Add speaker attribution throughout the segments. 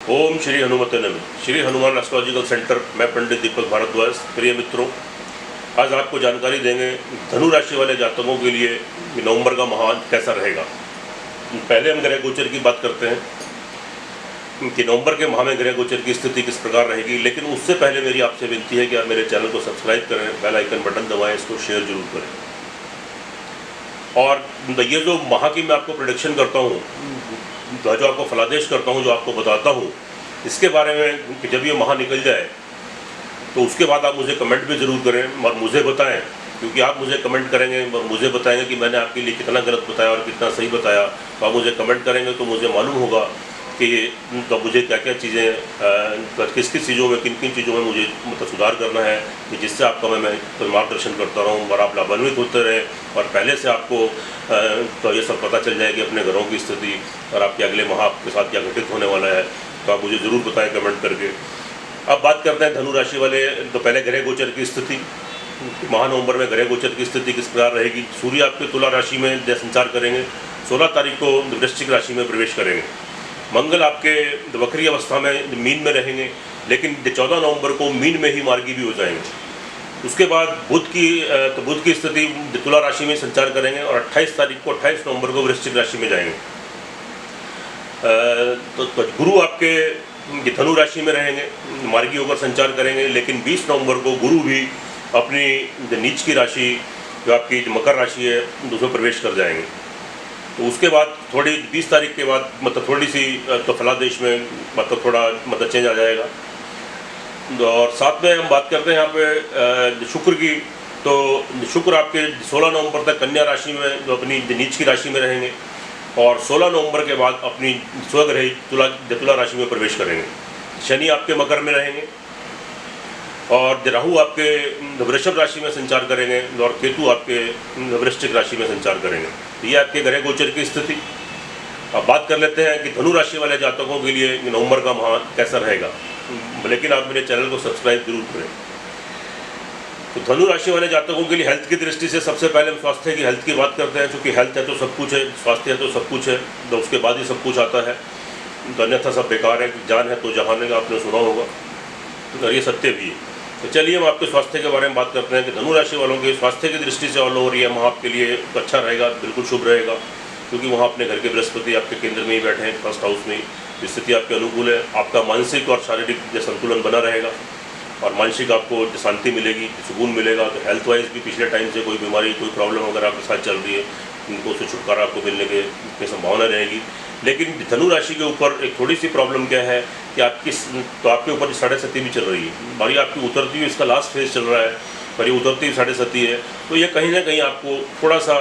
Speaker 1: ओम श्री हनुमते नमः। Shri Hanuman astrological centre, मैं पंडित दीपक भारद्वाज। प्रिय मित्रों, आज आपको जानकारी देंगे धनु राशि वाले जातकों के लिए नवंबर का माह कैसा रहेगा। पहले हम ग्रह गोचर की बात करते हैं कि नवंबर के माह में ग्रह गोचर की स्थिति किस प्रकार रहेगी, लेकिन उससे पहले मेरी आपसे विनती है कि आप मेरे चैनल को सब्सक्राइब करें, बेल आइकन बटन दबाएं, इसको शेयर जरूर करें। और ये जो माह की मैं आपको प्रेडिक्शन करता हूँ, जो आपको फलादेश करता हूँ, जो आपको बताता हूँ, इसके बारे में कि जब ये माह निकल जाए तो उसके बाद आप मुझे कमेंट भी ज़रूर करें और मुझे बताएं, क्योंकि आप मुझे कमेंट करेंगे और मुझे बताएंगे कि मैंने आपके लिए कितना गलत बताया और कितना सही बताया। तो आप मुझे कमेंट करेंगे तो मुझे मालूम होगा कि तो मुझे क्या क्या चीज़ें, किस किस चीज़ों में, किन किन चीज़ों में मुझे मतलब सुधार करना है, कि जिससे आपका मैं मार्गदर्शन करता रहूँ और आप लाभान्वित होते रहें और पहले से आपको तो ये सब पता चल जाए कि अपने घरों की स्थिति और आपके अगले माह आपके साथ क्या घटित होने वाला है। तो आप मुझे ज़रूर बताएं कमेंट करके। अब बात करते हैं धनु राशि वाले। तो पहले ग्रह गोचर की स्थिति, माह नवंबर में ग्रह गोचर की स्थिति किस प्रकार रहेगी। सूर्य आपके तुला राशि में संचार करेंगे, 16 तारीख को वृश्चिक राशि में प्रवेश करेंगे। मंगल आपके वक्री अवस्था में मीन में रहेंगे, लेकिन 14 नवंबर को मीन में ही मार्गी भी हो जाएंगे। उसके बाद बुध की स्थिति तुला राशि में संचार करेंगे और 28 नवंबर को वृश्चिक राशि में जाएंगे। तो गुरु आपके धनु राशि में रहेंगे, मार्गी होकर संचार करेंगे, लेकिन 20 नवंबर को गुरु भी अपनी नीच की राशि जो आपकी मकर राशि है उसमें प्रवेश कर जाएंगे। तो उसके बाद 20 तारीख के बाद मतलब थोड़ी सी तो फलादेश में मतलब थोड़ा मतलब चेंज आ जाएगा। और साथ में हम बात करते हैं यहाँ पे शुक्र की। तो शुक्र आपके 16 नवंबर तक कन्या राशि में जो अपनी नीच की राशि में रहेंगे और 16 नवंबर के बाद अपनी स्वग्रही तुला राशि में प्रवेश करेंगे। शनि आपके मकर में रहेंगे और राहु आपके वृषभ राशि में संचार करेंगे और केतु आपके वृश्चिक राशि में संचार करेंगे। ये आपके ग्रह गोचर की स्थिति। अब बात कर लेते हैं कि धनु राशि वाले जातकों के लिए नवंबर का माह कैसा रहेगा, लेकिन आप मेरे चैनल को सब्सक्राइब जरूर करें। तो धनु राशि वाले जातकों के लिए हेल्थ की दृष्टि से सबसे पहले हम स्वास्थ्य की हेल्थ की बात करते हैं, क्योंकि हेल्थ है तो सब कुछ है, स्वास्थ्य है तो सब कुछ है, तो उसके बाद ही सब कुछ आता है। तो अन्यथा सब बेकार है, जान है तो जहान है, आपने सुना होगा, तो ये सत्य भी है। तो चलिए हम आपके स्वास्थ्य के बारे में बात करते हैं कि धनु राशि वालों के स्वास्थ्य की दृष्टि से ऑल ओवर ये माह आपके लिए अच्छा रहेगा, बिल्कुल शुभ रहेगा, क्योंकि वहाँ अपने घर के बृहस्पति आपके केंद्र में ही बैठे हैं, फर्स्ट हाउस में। स्थिति आपके अनुकूल है, आपका मानसिक और शारीरिक संतुलन बना रहेगा और मानसिक आपको शांति मिलेगी, सुकून मिलेगा। तो हेल्थ वाइज भी पिछले टाइम से कोई बीमारी, कोई प्रॉब्लम अगर आपके साथ चल रही है, उनको उससे छुटकारा आपको मिलने की संभावना रहेगी। लेकिन धनु राशि के ऊपर एक थोड़ी सी प्रॉब्लम क्या है कि आपके ऊपर 7.5 भी चल रही है और ये आपकी उतरती हुई, इसका लास्ट फेज चल रहा है और ये उतरती हुई 7.5 है। तो ये कहीं ना कहीं आपको थोड़ा सा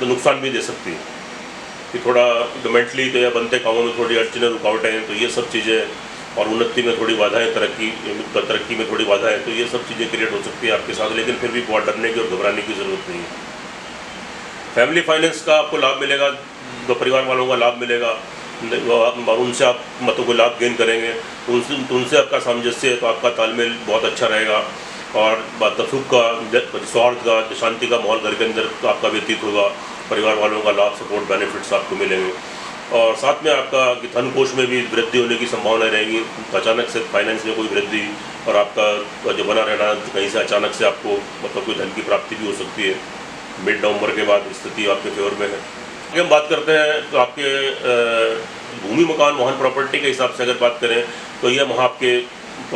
Speaker 1: तो नुकसान भी दे सकती है कि थोड़ा मेंटली तो या बनते कामों में थोड़ी अड़चनें, रुकावटें हैं। तो ये सब चीज़ें और उन्नति में थोड़ी बाधाएं, तरक्की में थोड़ी बाधाएं, तो ये सब चीज़ें क्रिएट हो सकती है आपके साथ। लेकिन फिर भी बहुत डरने की और घबराने की ज़रूरत नहीं है। फैमिली फाइनेंस का आपको लाभ मिलेगा, तो परिवार वालों का लाभ मिलेगा और उनसे आप मतलब कोई लाभ गेन करेंगे, तो उनसे आपका सामंजस्य है, तो आपका तालमेल बहुत अच्छा रहेगा और सुख का, सौहार्द का, शांति का माहौल घर के अंदर तो आपका व्यतीत होगा। परिवार वालों का लाभ, सपोर्ट, बेनिफिट्स आपको मिलेंगे और साथ में आपका धन कोष में भी वृद्धि होने की संभावना रहेगी। अचानक से फाइनेंस में कोई वृद्धि और आपका जो बना रहना, कहीं से अचानक से आपको मतलब कोई धन की प्राप्ति भी हो सकती है। मिड नवंबर के बाद स्थिति आपके फेवर में है। आगे हम बात करते हैं तो आपके भूमि, मकान, वाहन, प्रॉपर्टी के हिसाब से अगर बात करें तो यह माह आपके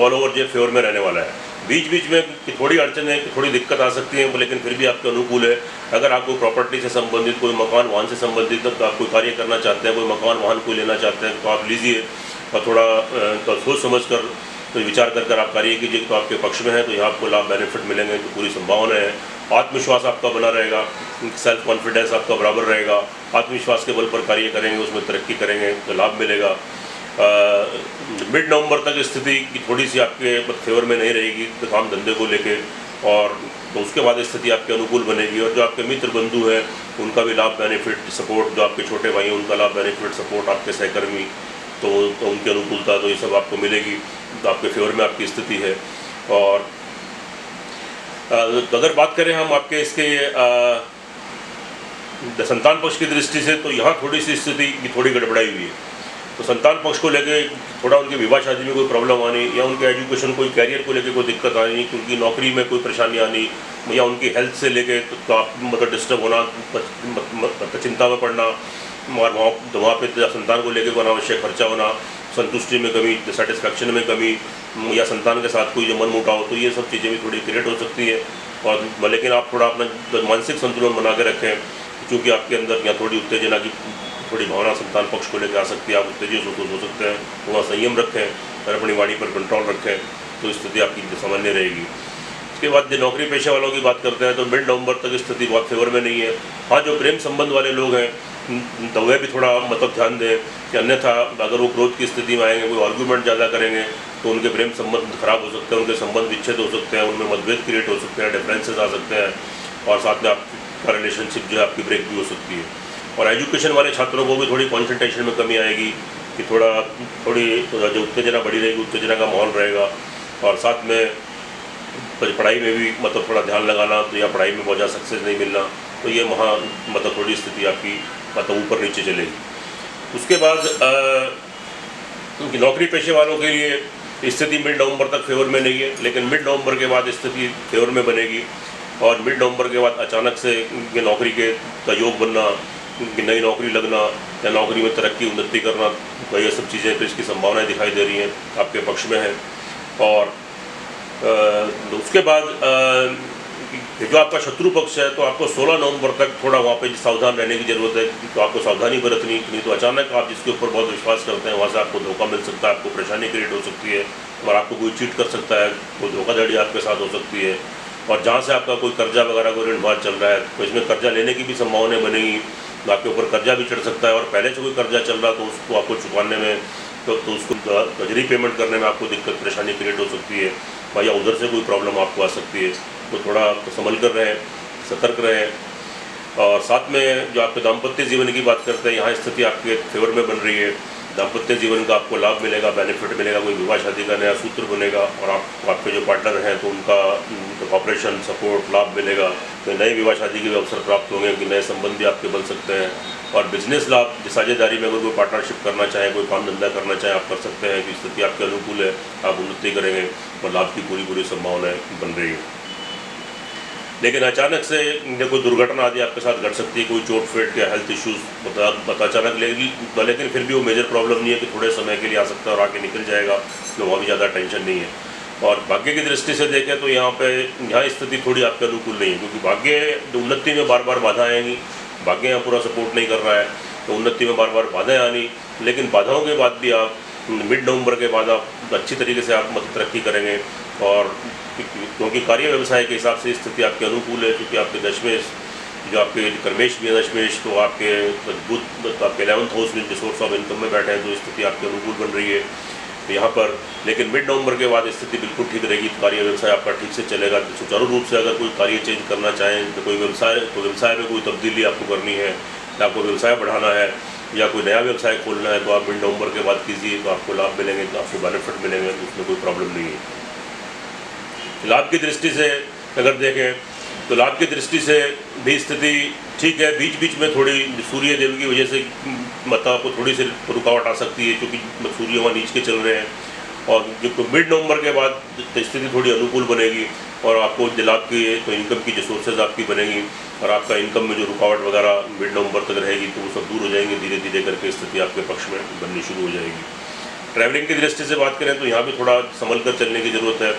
Speaker 1: ऑल ओवर जो फेवर में रहने वाला है। बीच बीच में थोड़ी अड़चनें, थोड़ी दिक्कत आ सकती है, लेकिन फिर भी आपके अनुकूल है। अगर आपको प्रॉपर्टी से संबंधित, कोई मकान वाहन से संबंधित तो आप कोई कार्य करना चाहते हैं, कोई मकान वाहन कोई लेना चाहते हैं, तो आप लीजिए और थोड़ा तो सोच समझ कर तो विचार कर आप कार्य कीजिए। तो आपके पक्ष में है, तो यहाँ आपको लाभ बेनिफिट मिलेंगे, तो पूरी संभावना है। आत्मविश्वास आपका बना रहेगा, सेल्फ कॉन्फिडेंस आपका बराबर रहेगा। आत्मविश्वास के बल पर कार्य करेंगे, उसमें तरक्की करेंगे तो लाभ मिलेगा। मिड नवंबर तक स्थिति की थोड़ी सी आपके फेवर में नहीं रहेगी तो काम धंधे को लेके, और तो उसके बाद स्थिति आपके अनुकूल बनेगी। और जो आपके मित्र बंधु हैं उनका भी लाभ, बेनिफिट, सपोर्ट, जो आपके छोटे भाई हैं उनका लाभ, बेनिफिट, सपोर्ट, आपके सहकर्मी तो उनकी अनुकूलता, तो ये सब आपको मिलेगी। तो आपके फेवर में आपकी स्थिति है। और तो अगर बात करें हम आपके इसके संतान पक्ष की दृष्टि से, तो यहाँ थोड़ी सी स्थिति की थोड़ी गड़बड़ाई हुई है। तो संतान पक्ष को लेके थोड़ा उनके विवाह शादी में कोई प्रॉब्लम आनी, या उनके एजुकेशन कोई कैरियर को लेके कोई दिक्कत आनी, उनकी नौकरी में कोई परेशानी आनी, या उनकी हेल्थ से लेके तो आप मतलब डिस्टर्ब होना, चिंता में पड़ना, और वहाँ पे संतान को लेके कोई अनावश्यक खर्चा होना, संतुष्टि में कमी, सेटिस्फैक्शन में कमी, या संतान के साथ कोई जो मन मुटाव, तो ये सब चीज़ें भी थोड़ी क्रिएट हो सकती है। और लेकिन आप थोड़ा अपना मानसिक संतुलन बना के रखें, क्योंकि आपके अंदर या थोड़ी उत्तेजना की थोड़ी भावना संतान पक्ष को लेकर आ सकती है, आप उत्तेजित हो सकते हैं, वहाँ संयम रखें और अपनी वाणी पर कंट्रोल रखें, तो स्थिति आपकी सामान्य रहेगी। इसके बाद जो नौकरी पेशे वालों की बात करते हैं तो मिड नवंबर तक स्थिति बहुत फेवर में नहीं है। हाँ, जो प्रेम संबंध वाले लोग हैं तो वह भी थोड़ा मतलब ध्यान दें कि अन्यथा अगर वो क्रोध की स्थिति में आएंगे, कोई आर्ग्यूमेंट ज़्यादा करेंगे तो उनके प्रेम संबंध खराब हो सकते हैं, उनके संबंध विच्छेद हो सकते हैं, उनमें मतभेद क्रिएट हो सकते हैं, डिफरेंसेस आ सकते हैं, और साथ में आपका रिलेशनशिप जो है आपकी ब्रेक भी हो सकती है। और एजुकेशन वाले छात्रों को भी थोड़ी कॉन्सेंट्रेशन में कमी आएगी कि थोड़ी जो उत्तेजना बढ़ी रहेगी, उत्तेजना का माहौल रहेगा, और साथ में पढ़ाई में भी मतलब थोड़ा ध्यान लगाना, तो या पढ़ाई में बहुत ज़्यादा सक्सेस नहीं मिलना, तो ये मतलब थोड़ी स्थिति आपकी मतलब ऊपर नीचे चलेगी। उसके बाद नौकरी पेशे वालों के लिए स्थिति मिड नवंबर तक फेवर में नहीं है, लेकिन मिड नवंबर के बाद स्थिति फेवर में बनेगी, और मिड नवंबर के बाद अचानक से नौकरी के का योग बनना, नई नौकरी लगना, या नौकरी में तरक्की उन्नति करना, तो ये सब चीज़ें तो इसकी संभावनाएं दिखाई दे रही हैं, आपके पक्ष में है। और उसके बाद जो आपका शत्रु पक्ष है तो आपको 16 नवंबर तक थोड़ा वहाँ पे सावधान रहने की ज़रूरत है, तो आपको सावधानी बरतनी, नहीं तो अचानक आप जिसके ऊपर बहुत विश्वास करते हैं वहाँ से आपको धोखा मिल सकता है, आपको परेशानी क्रिएट हो सकती है, और आपको कोई चीट कर सकता है, कोई धोखाधड़ी आपके साथ हो सकती है। और जहाँ से आपका कोई कर्जा वगैरह कोई ऋण भार चल रहा है तो इसमें कर्जा लेने की भी संभावनाएं बनेगी, तो आपके ऊपर कर्जा भी चढ़ सकता है, और पहले से कोई कर्जा चल रहा तो उसको आपको चुकाने में तो उसको गजरी पेमेंट करने में आपको दिक्कत परेशानी क्रिएट हो सकती है, या उधर से कोई प्रॉब्लम आपको आ सकती है, तो थोड़ा संभल कर रहें, सतर्क रहें। और साथ में जो आपके दाम्पत्य जीवन की बात करते हैं, यहाँ स्थिति आपके फेवर में बन रही है, दाम्पत्य जीवन का आपको लाभ मिलेगा, बेनिफिट मिलेगा, कोई विवाह शादी का नया सूत्र बनेगा, और आपके जो पार्टनर हैं तो उनका कॉपरेशन सपोर्ट लाभ मिलेगा, तो नए विवाह शादी के अवसर प्राप्त होंगे, कि नए संबंध भी आपके बन सकते हैं। और बिजनेस लाभ, साझेदारी में अगर कोई पार्टनरशिप करना चाहे, कोई काम धंधा करना चाहे, आप कर सकते हैं, कि स्थिति आपके अनुकूल है, आप उन्नति करेंगे और लाभ की पूरी संभावनाएँ बन रही है। लेकिन अचानक से कोई दुर्घटना आदि आपके साथ घट सकती है, कोई चोट फेट या हेल्थ इश्यूज अचानक लेकिन फिर भी वो मेजर प्रॉब्लम नहीं है, कि थोड़े समय के लिए आ सकता है और आगे निकल जाएगा, तो वहाँ भी ज़्यादा टेंशन नहीं है। और भाग्य की दृष्टि से देखें तो यहाँ स्थिति थोड़ी आपके अनुकूल नहीं है, क्योंकि भाग्य उन्नति में बार बार बाधा आएंगी, भाग्य यहाँ पूरा सपोर्ट नहीं कर रहा है, तो उन्नति में बार बार बाधाएँ आनी, लेकिन बाधाओं के बाद भी आप मिड नवंबर के बाद आप अच्छी तरीके से आप मतलब तरक्की करेंगे। और क्योंकि कार्य व्यवसाय के हिसाब से स्थिति आपके अनुकूल है, क्योंकि आपके दशमेश जो आपके कर्मेश भी है दशमेश, तो आपके बुध आपके 11th हाउस में जो सोर्स ऑफ इनकम में बैठे हैं, तो स्थिति आपके अनुकूल बन रही है यहाँ पर। लेकिन मिड नवंबर के बाद स्थिति बिल्कुल ठीक रहेगी, कार्य व्यवसाय आपका ठीक से चलेगा सुचारू रूप से। अगर कोई कार्य चेंज करना चाहें, तो कोई व्यवसाय में कोई तब्दीली आपको करनी है, या आपको व्यवसाय बढ़ाना है, या कोई नया व्यवसाय खोलना है, तो आप मिड नवंबर के बाद कीजिए, तो आपको लाभ मिलेंगे, तो आपको बेनिफिट मिलेंगे, तो उसमें कोई प्रॉब्लम नहीं है। लाभ की दृष्टि से अगर देखें तो लाभ की दृष्टि से भी स्थिति ठीक है, बीच बीच में थोड़ी सूर्य देव की वजह से मतलब आपको थोड़ी सी रुकावट आ सकती है, क्योंकि सूर्य वहाँ नीच के चल रहे हैं, और जो मिड नवंबर के बाद स्थिति थोड़ी अनुकूल बनेगी, और आपको लाभ की तो इनकम की जो सोर्सेज आपकी बनेगी, और आपका इनकम में जो रुकावट वगैरह मिड नवंबर तक रहेगी, तो वो सब दूर हो जाएंगे, धीरे धीरे करके स्थिति आपके पक्ष में बननी शुरू हो जाएगी। ट्रैवलिंग की दृष्टि से बात करें तो यहाँ भी थोड़ा संभल कर चलने की ज़रूरत है,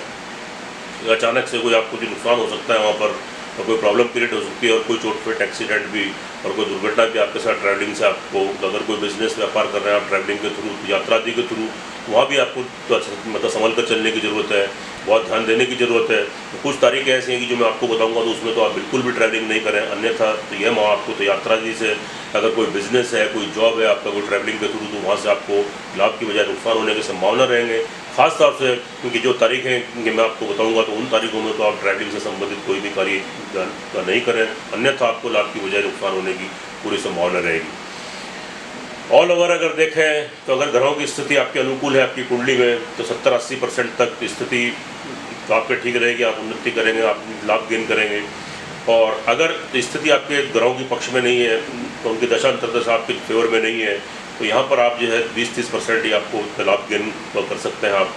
Speaker 1: अचानक से कोई आपको जो नुकसान हो सकता है वहाँ पर, और कोई प्रॉब्लम क्रिएट हो सकती है, और कोई चोट-फेट एक्सीडेंट भी और कोई दुर्घटना भी आपके साथ ट्रैवलिंग से आपको, अगर कोई बिजनेस व्यापार कर रहे हैं आप ट्रैवलिंग के थ्रू, यात्रा आदि के थ्रू, वहाँ भी आपको मतलब संभल कर चलने की ज़रूरत है, बहुत ध्यान देने की ज़रूरत है। तो कुछ तारीखें ऐसी हैं कि जो मैं आपको बताऊंगा तो उसमें तो आप बिल्कुल भी ट्रैवलिंग नहीं करें, अन्यथा तो यह आपको तो यात्रा आदि से, अगर कोई बिजनेस है, कोई जॉब है आपका, कोई ट्रैवलिंग के थ्रू, तो वहाँ से आपको लाभ की बजाय नुकसान होने की संभावना रहेंगे। खास तौर से क्योंकि जो तारीखें मैं आपको बताऊंगा तो उन तारीखों में तो आप ट्रैवलिंग से संबंधित कोई भी कार्य नहीं करें, अन्यथा आपको लाभ की बजाय नुकसान होने की पूरी संभावना रहेगी। ऑल ओवर अगर देखें तो अगर ग्रहों की स्थिति आपके अनुकूल है आपकी कुंडली में, तो 70-80% तक स्थिति तो आपके ठीक रहेगी, आप उन्नति करेंगे, आप लाभ गेन करेंगे। और अगर स्थिति आपके ग्रहों के पक्ष में नहीं है, तो उनकी दशा अंतर्दशा आपके फेवर में नहीं है, तो यहाँ पर आप जो है 20-30% ही आपको लाभ गेन कर सकते हैं आप,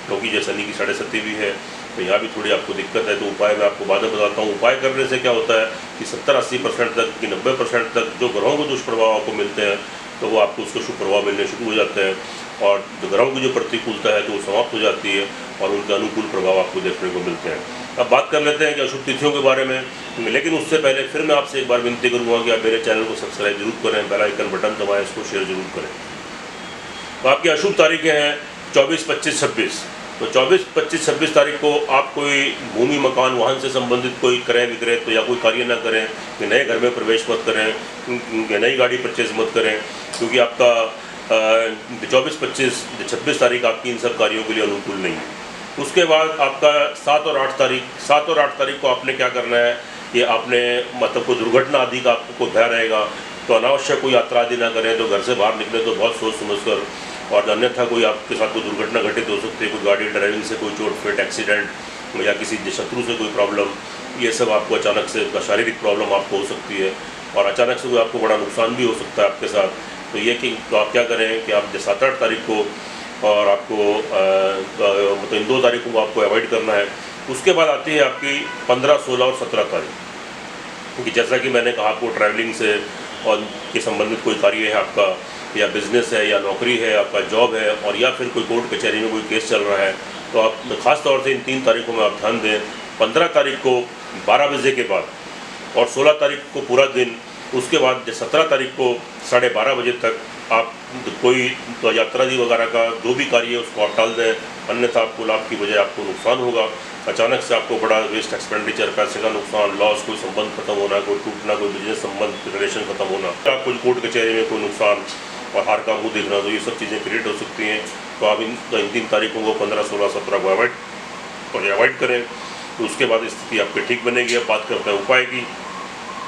Speaker 1: क्योंकि जो शनि की 7.5 भी है तो यहाँ भी थोड़ी आपको दिक्कत है। तो उपाय मैं आपको बाद में बताता हूँ। उपाय करने से क्या होता है कि 70-80% तक कि 90% तक जो ग्रहों को दुष्प्रभाव आपको मिलते हैं तो वो आपको उसके शुभ प्रभाव मिलने शुरू हो जाते हैं, और जो ग्रहों की जो प्रतिकूलता है तो वो समाप्त हो जाती है और उनके अनुकूल प्रभाव आपको देखने को मिलते हैं। अब बात कर लेते हैं कि अशुभ तिथियों के बारे में, लेकिन उससे पहले फिर मैं आपसे एक बार विनती करूँगा कि आप मेरे चैनल को सब्सक्राइब जरूर करें, बेल आइकन बटन दबाएं, इसको शेयर जरूर करें। तो आपकी अशुभ तारीखें हैं 24, 25, 26। तो 24, 25, 26 तारीख को आप कोई भूमि, मकान, वाहन से संबंधित कोई क्रय विक्रय तो या कोई कार्य ना करें, कि नए घर में प्रवेश मत करें, नई गाड़ी परचेज मत करें, क्योंकि आपका 24, 25, 26 तारीख आपकी इन सब कार्यों के लिए अनुकूल नहीं है। उसके बाद आपका 7 और 8 तारीख को आपने क्या करना है, ये आपने मतलब कोई दुर्घटना आदि का आपको भय रहेगा, तो अनावश्यक कोई यात्रा आदि ना करें। तो घर से बाहर निकले तो बहुत सोच समझ कर, और अन्यथा कोई आपके साथ कोई दुर्घटना घटित हो सकती है, कोई गाड़ी ड्राइविंग से कोई चोट-फेट, एक्सीडेंट या किसी शत्रु से कोई प्रॉब्लम, ये सब आपको अचानक से शारीरिक प्रॉब्लम आपको हो सकती है, और अचानक से कोई आपको बड़ा नुकसान भी हो सकता है आपके साथ। तो ये कि तो आप क्या करें कि आप 7-8 तारीख को और आपको मतलब इन 2 तारीखों को आपको अवॉइड करना है। उसके बाद आती है आपकी 15, 16 और 17 तारीख, क्योंकि जैसा कि मैंने कहा आपको ट्रैवलिंग से और के संबंधित कोई कार्य है आपका, या बिज़नेस है, या नौकरी है, आपका जॉब है, और या फिर कोई कोर्ट कचहरी में कोई केस चल रहा है, तो आप ख़ास तौर से इन 3 तारीखों में आप ध्यान दें। 15 तारीख को 12 बजे के बाद और 16 तारीख को पूरा दिन, उसके बाद 17 तारीख को 12:30 बजे तक आप कोई तो यात्रादि वगैरह का जो भी कार्य है उसको आप टाल दें, अन्यथा आपको लाभ की बजाय आपको नुकसान होगा। अचानक से आपको बड़ा वेस्ट एक्सपेंडिचर, पैसे का नुकसान, लॉस, कोई संबंध खत्म होना, कोई टूटना, कोई बिजनेस संबंध, रिलेशन खत्म होना, आपको कोर्ट कचहरी में कोई नुकसान और हार का मुँह देखना, तो ये सब चीज़ें क्रिएट हो सकती हैं। तो आप इन 3 तारीखों को 15, 16, 17 को अवॉइड करें, तो उसके बाद स्थिति आपकी ठीक बनेगी। अब बात करते हैं उपाय की।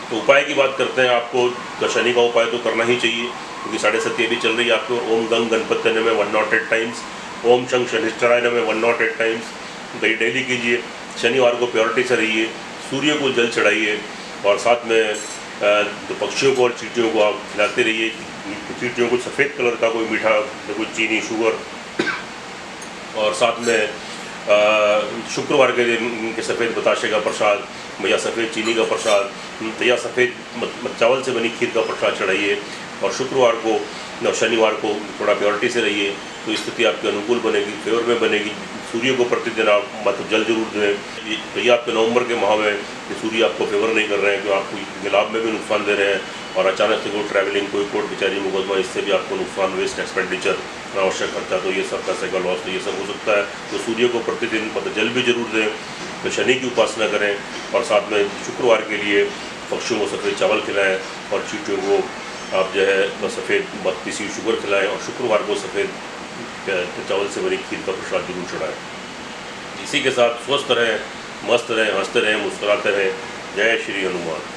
Speaker 1: तो उपाय की बात करते हैं, आपको शनि का उपाय तो करना ही चाहिए, क्योंकि 7.5 भी चल रही है आपको। ओम गंग गणपति नमः 108 टाइम्स, ओम शं शनिश्चराय नमः 108 टाइम्स, तो ये डेली कीजिए। शनिवार को प्योरिटी से रहिए, सूर्य को जल चढ़ाइए, और साथ में तो पक्षियों को और चींटियों को आप खिलाते रहिए। चींटियों को सफ़ेद कलर का कोई मीठा, कोई चीनी, शुगर, और साथ में शुक्रवार के दिन के सफ़ेद बताशे का प्रसाद या सफ़ेद चीनी का प्रसाद या सफ़ेद चावल से बनी खीर का प्रसाद चढ़ाइए। और शुक्रवार को शनिवार को थोड़ा प्योरिटी से रहिए, तो स्थिति आपके अनुकूल बनेगी, फेवर में बनेगी। सूर्य को प्रतिदिन आप मतलब जल जरूर दें। तो ये आपके नवंबर के माह में सूर्य आपको फेवर नहीं कर रहे हैं, तो आपको लाभ में भी नुकसान दे रहे हैं, और अचानक से कोई ट्रैवलिंग, कोई कोर्ट कचहरी, मुकदमा, इससे भी आपको नुकसान, वेस्ट एक्सपेंडिचर, अनावश्यक खर्चा, तो ये सब पैसे का लॉस, तो ये सब हो सकता है। तो सूर्य को प्रतिदिन मतलब जल भी जरूर दें। तो शनि की उपासना करें, और साथ में शुक्रवार के लिए पक्षियों को सफ़ेद चावल खिलाएँ, और चींटियों को आप जो है सफ़ेद पीसी शुगर खिलाएँ, और शुक्रवार को सफ़ेद चावल से बनी खीर का प्रसाद जरूर चढ़ाएँ। इसी के साथ स्वस्थ रहें, मस्त रहें, हंसते रहें, मुस्कुराते रहें। जय श्री हनुमान।